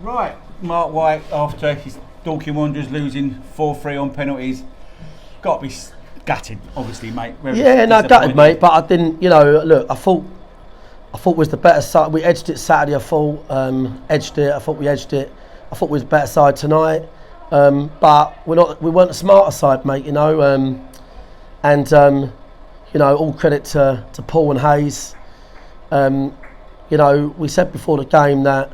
Right, Mark White after his Dorking Wanderers losing 4-3 on penalties. Got to be gutted, obviously, mate. Yeah, no, gutted, mate. But I didn't, look, I thought was the better side. We edged it Saturday. I thought we edged it. I thought we was the better side tonight. But we weren't the smarter side, mate. All credit to Paul and Hayes. We said before the game that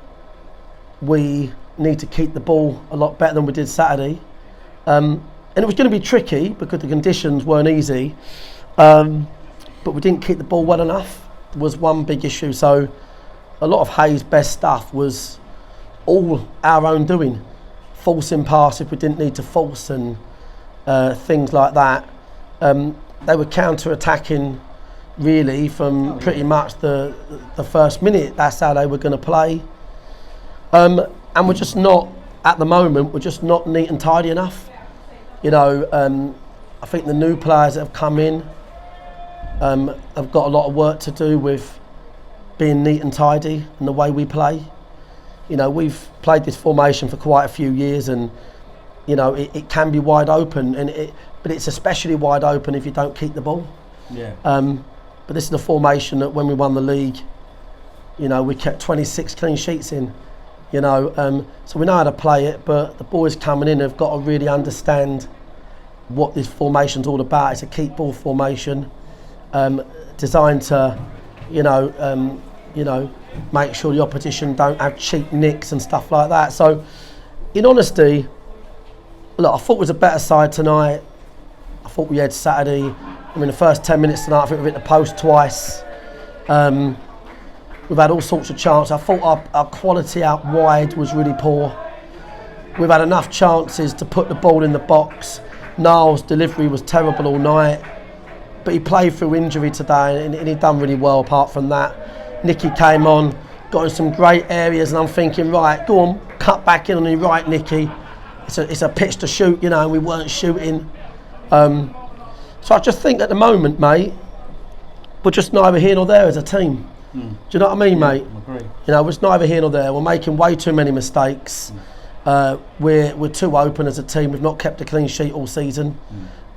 we need to keep the ball a lot better than we did Saturday. And it was going to be tricky because the conditions weren't easy. But we didn't keep the ball well enough was one big issue. So a lot of Hayes' best stuff was all our own doing. Forcing pass if we didn't need to force and things like that. They were counter-attacking really from pretty much the first minute. That's how they were going to play. And we're just not, at the moment, we're just not neat and tidy enough. I think the new players that have come in have got a lot of work to do with being neat and tidy in the way we play. We've played this formation for quite a few years, and it can be wide open, but it's especially wide open if you don't keep the ball. Yeah. But this is a formation that when we won the league, we kept 26 clean sheets in. So we know how to play it, but the boys coming in have got to really understand what this formation's all about. It's a keep ball formation, designed to, make sure the opposition don't have cheap nicks and stuff like that. So, in honesty, look, I thought it was a better side tonight. I thought we had Saturday. The first 10 minutes tonight, I think we've hit the post twice. We've had all sorts of chances. I thought our quality out wide was really poor. We've had enough chances to put the ball in the box. Niall's delivery was terrible all night, but he played through injury today and he done really well apart from that. Nicky came on, got in some great areas, and I'm thinking, right, go on, cut back in on the right, Nicky. It's a pitch to shoot, and we weren't shooting. So I just think at the moment, mate, we're just neither here nor there as a team. Do you know what I mean, mate? I agree. We're just neither here nor there. We're making way too many mistakes. We're too open as a team. We've not kept a clean sheet all season.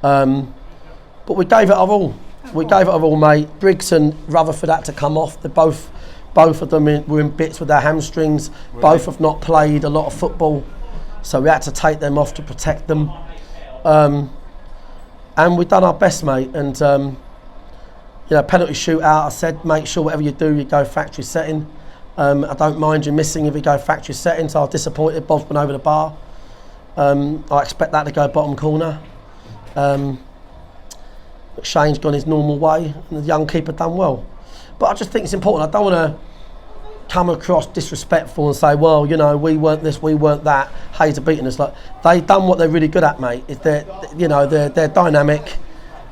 But we gave it our all. We gave it our all, mate. Briggs and Rutherford had to come off. They both of them were in bits with their hamstrings. Really? Both have not played a lot of football, so we had to take them off to protect them. And we've done our best, mate. And penalty shootout. I said, make sure whatever you do, you go factory setting. I don't mind you missing if you go factory setting. So I was disappointed. Bob's been over the bar. I expect that to go bottom corner. Shane's gone his normal way, and the young keeper done well. But I just think it's important. I don't want to come across disrespectful and say, well, we weren't this, we weren't that. Hayes are beating us. Like, they done what they're really good at, mate. Is they're dynamic.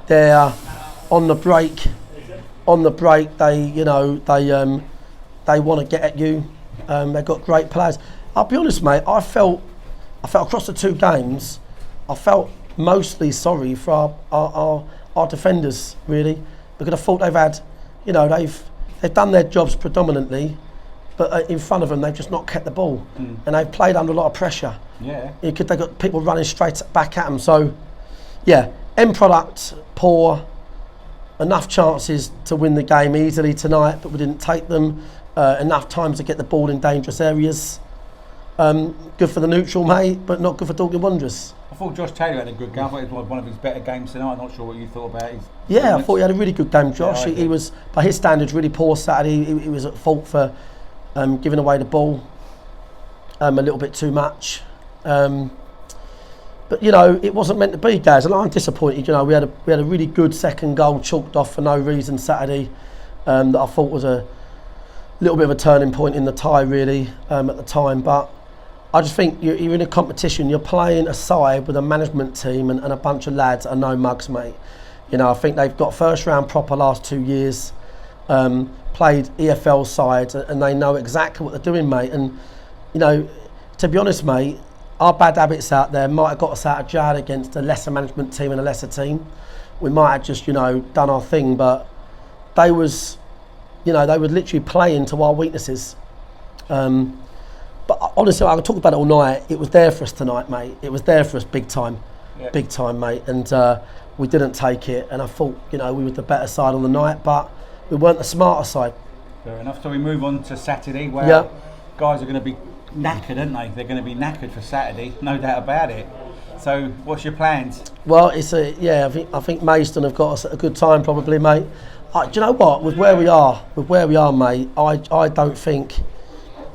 They're on the break. They want to get at you. They've got great players. I'll be honest, mate. I felt across the two games, I felt mostly sorry for our defenders, really, because I thought they've had, they've done their jobs predominantly, but in front of them they've just not kept the ball, and they've played under a lot of pressure. Yeah. They've got people running straight back at them. So, yeah, end product poor. Enough chances to win the game easily tonight, but we didn't take them. Enough times to get the ball in dangerous areas. Good for the neutral, mate, but not good for Dorking Wanderers. I thought Josh Taylor had a good game. I thought it was one of his better games tonight. I'm not sure what you thought about his I thought he had a really good game, Josh. Yeah, he was, by his standards, really poor Saturday. He was at fault for giving away the ball a little bit too much. But it wasn't meant to be, Gaz, and I'm disappointed. We had a really good second goal chalked off for no reason Saturday, that I thought was a little bit of a turning point in the tie, really, at the time. But I just think you're in a competition. You're playing a side with a management team and a bunch of lads that are no mugs, mate. I think they've got first round proper last 2 years, played EFL sides, and they know exactly what they're doing, mate. And to be honest, mate, our bad habits out there might have got us out of jail against a lesser management team and a lesser team. We might have just, done our thing, but they would literally play into our weaknesses. But honestly, I could talk about it all night. It was there for us tonight, mate. It was there for us big time, mate. And we didn't take it. And I thought, we were the better side on the night, but we weren't the smarter side. Fair enough. So we move on to Saturday, where guys are going to be knackered, aren't they? They're going to be knackered for Saturday, no doubt about it. So, what's your plans? Well, I think Maidstone have got us at a good time, probably, mate. Do you know what? With where we are, mate, I don't think.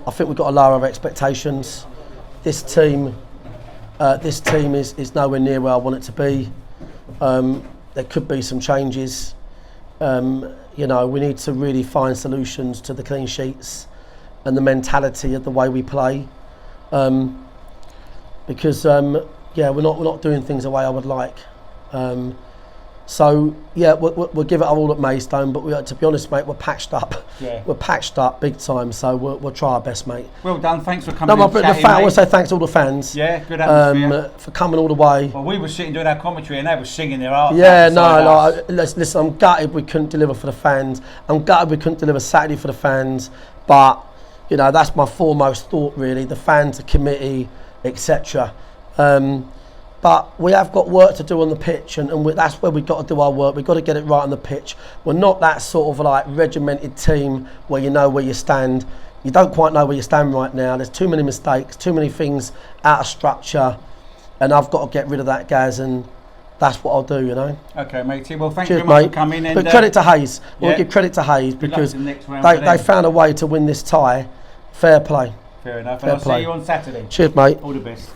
I think we've got to lower our expectations. This team is nowhere near where I want it to be. There could be some changes. We need to really find solutions to the clean sheets and the mentality of the way we play. Because we're not doing things the way I would like. We'll give it our all at Maidstone, but to be honest, mate, we're patched up. Yeah. We're patched up big time, so we'll try our best, mate. Well done, thanks for coming. I want to say thanks to all the fans. Yeah, good atmosphere. For coming all the way. Well, we were sitting doing our commentary and they were singing their hearts out. Listen, I'm gutted we couldn't deliver for the fans. I'm gutted we couldn't deliver Saturday for the fans, but that's my foremost thought, really. The fans, the committee, etc. But we have got work to do on the pitch, and that's where we've got to do our work. We've got to get it right on the pitch. We're not that sort of like regimented team where you know where you stand. You don't quite know where you stand right now. There's too many mistakes, too many things out of structure, and I've got to get rid of that, Gaz, and that's what I'll do, Okay, matey. Well, thank you very much mate. for coming. But credit to Hayes. We'll give credit to Hayes because they found a way to win this tie. Fair play. Fair enough. And I'll see you on Saturday. Cheers, mate. All the best.